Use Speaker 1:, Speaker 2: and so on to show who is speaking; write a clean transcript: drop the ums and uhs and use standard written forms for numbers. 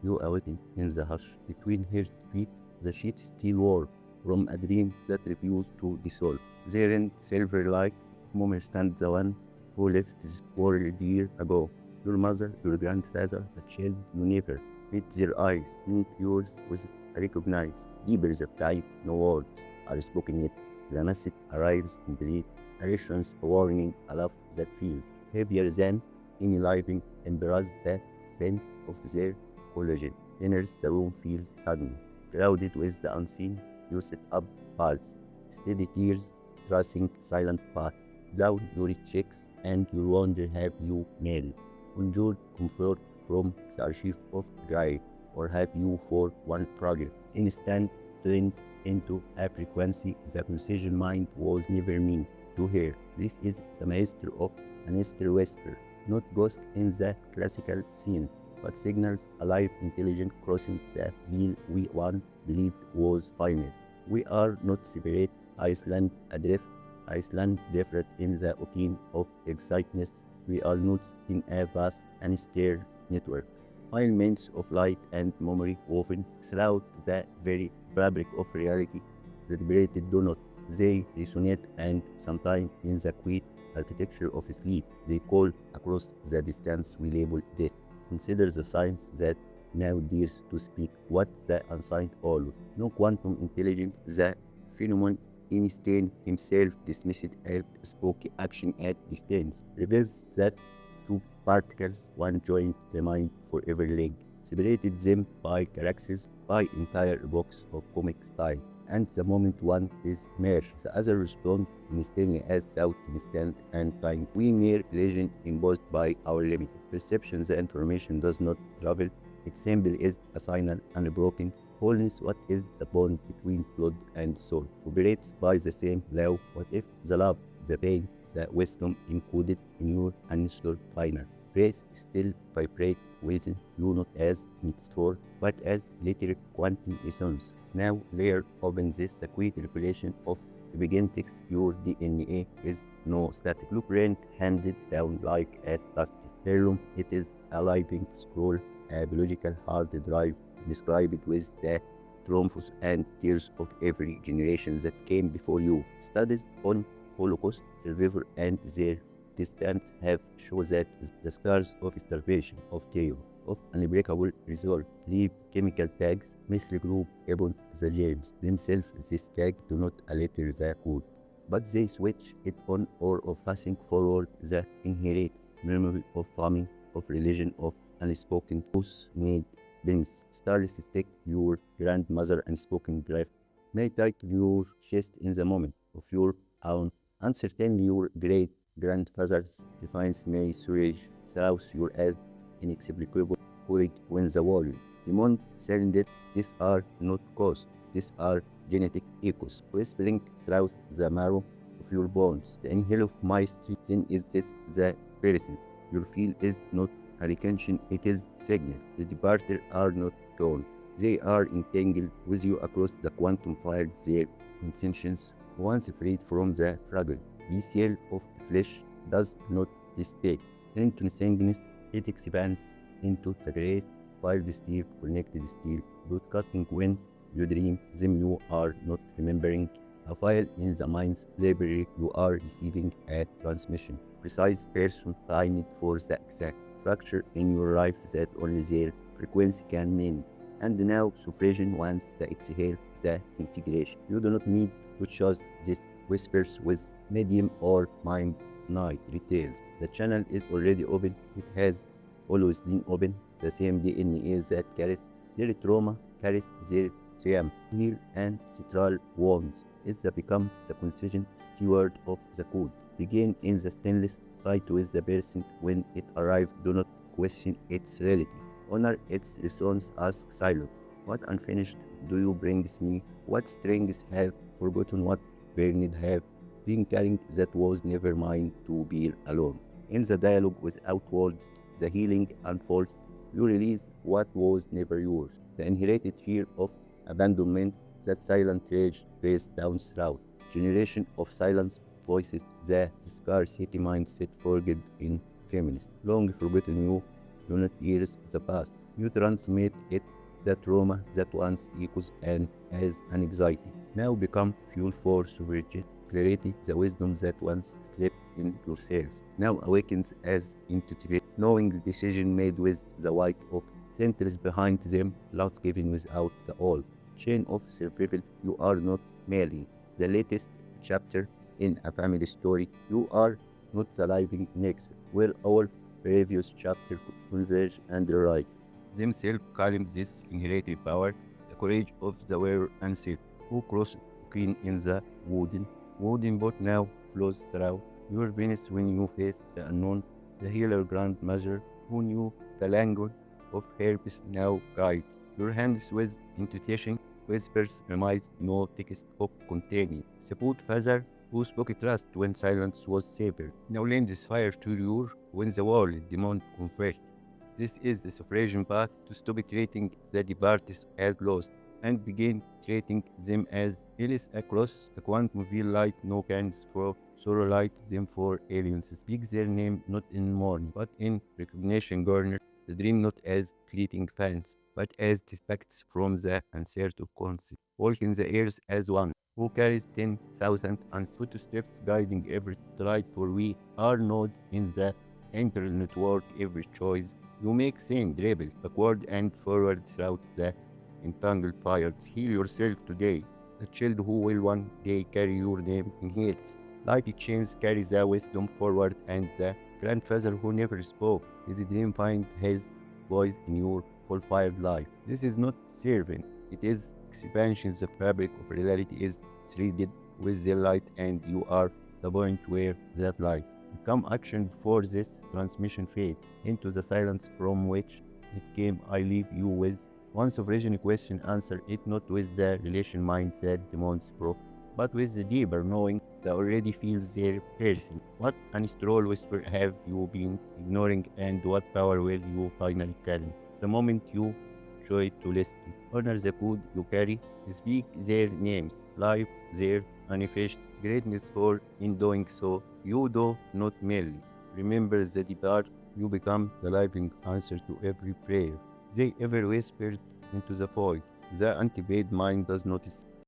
Speaker 1: you awaiting in the hush between her feet. The sheet still warm from a dream that refused to dissolve. There in silver-like moment stands the one who left this world year ago. Your mother, your grandfather, the child you never meet. Their eyes meet yours with recognize. Deeper the time, no words are spoken yet. The message arrives complete. A reassurance, a warning, a love that feels heavier than any living embrace the scent of their collagen. Enters the room feels suddenly crowded with the unseen. You sit up, pulse, steady tears, tracing silent path. Down your checks and you wonder have you nailed. Conjured comfort from the archive of drive, or have you for one project instant turned into a frequency the concision mind was never meant to hear. This is the master of Ancestral whisper, not ghost in the classical scene, but signals alive intelligent crossing the veil we once believed was final. We are not separate, Iceland adrift, Iceland different in the ocean of excitement. We are not in a vast and stirred network. Filaments of light and memory woven throughout the very fabric of reality that vibrated do not. They resonate and sometimes in the quiet architecture of sleep, they call across the distance we label death. Consider the science that now dares to speak what the unsigned all. No quantum intelligence, the phenomenon Einstein himself dismissed as spooky action at distance, reveals that two particles, one joint remained forever linked, separated them by galaxies, by entire epochs of comic style. And the moment one is merged, the other responds instantly as thought, instant, and time. We mere illusion imposed by our limited perception. The information does not travel. Its symbol is a signal unbroken wholeness. What is the bond between blood and soul? Operates by the same law. What if the love, the pain, the wisdom encoded in your ancestral final grace still vibrate within you, not as metaphor, but as literal quantum essence? Now layer open this the quick revelation of epigenetics. Your DNA is no static blueprint handed down like a plastic heirloom. It is a living scroll, a biological hard drive described with the triumphs and tears of every generation that came before you. Studies on Holocaust survivors and their descendants have shown that the scars of starvation, of chaos, of unbreakable resolve leave chemical tags, methyl group upon the genes themselves. These tags do not alter the code, but they switch it on or off, passing forward the inherent memory of famine, of religion, of unspoken truths made Ben's stars stick your grandmother unspoken grief may tighten your chest in the moment of your own uncertainty. Your great grandfather's defiance may surge through your as inexplicable courage when the world demon surrendered. These are not ghosts, these are genetic echoes whispering through the marrow of your bones. The inhale of my street then is this the presence you feel is not a retention, it is signal. The departed are not gone. They are entangled with you across the quantum field. Their conscience, once freed from the fragile vessel of flesh, does not dissipate into nothingness. It expands into the great filed steel, connected steel, broadcasting when you dream them. You are not remembering a file in the mind's library. You are receiving a transmission. Precise person timed for the exact fracture in your life that only their frequency can mend. And now suffragin once the exhale, the integration. You do not need to choose these whispers with medium or mind night retails. The channel is already open. It has always been open. The same DNA that carries their trauma, carries their triumph, heal and central wounds. Is the become the consistent steward of the code. Begin in the stainless sight with the person when it arrives. Do not question its reality. Honor its response. Ask silent. What unfinished do you bring me? What strings have forgotten? What burned have been carrying that was never mine to bear alone? In the dialogue without words, the healing unfolds. You release what was never yours. The inherited fear of abandonment, that silent rage based down throughout generation of silence voices, the scarcity mindset forged in feminist long forgotten. You do not erase the past, You transmit it. The trauma that once echoes and as an anxiety now become fuel for sovereignty, clarity. The wisdom that once slept in your cells now awakens as intuitive, knowing the decision made with the weight of centuries behind them, love given without the all chain of survival. You are not merely the latest chapter in a family story. You are not the living next, where our previous chapter converge and rewrite themselves claim this inherited power, the courage of the were ancestors who crossed between in the wooden boat now flows through your veins when you face the unknown, the healer grandmother who knew the language of herpes now guides your hands with intuition, whispers, reminds no text of containing. Support father who spoke trust when silence was safer. Now lends fire to you when the world demand comfort. This is the suffragin path to stop treating the departed as lost and begin treating them as aliens across the quantum field light no cans for sorrow light them for aliens. Speak their name not in mourning, but in recognition garner, the dream not as fleeting fans, but as dispatches from the uncertain concept. Walk in the airs as one who carries 10,000 footsteps guiding every stride, for we are nodes in the internal network. Every choice you make same dribble backward and forward throughout the entangled files. Heal yourself today. The child who will one day carry your name in his. Like chains carry the wisdom forward, and the grandfather who never spoke. His dream find his voice in your fulfilled life. This is not serving, it is expansion. The fabric of reality is threaded with the light, and you are the point where that light become action before this transmission fades into the silence from which it came. I leave you with one sovereign question. Answer it not with the relation mind that demands proof, but with the deeper knowing that already feels their person. What ancestral whisper have you been ignoring, and what power will you finally carry? The moment you choose to listen, honor the code you carry, speak their names, live their manifest greatness, for in doing so, you do not merely remember the depart, you become the living answer to every prayer they ever whispered into the void. The anti-paid mind does not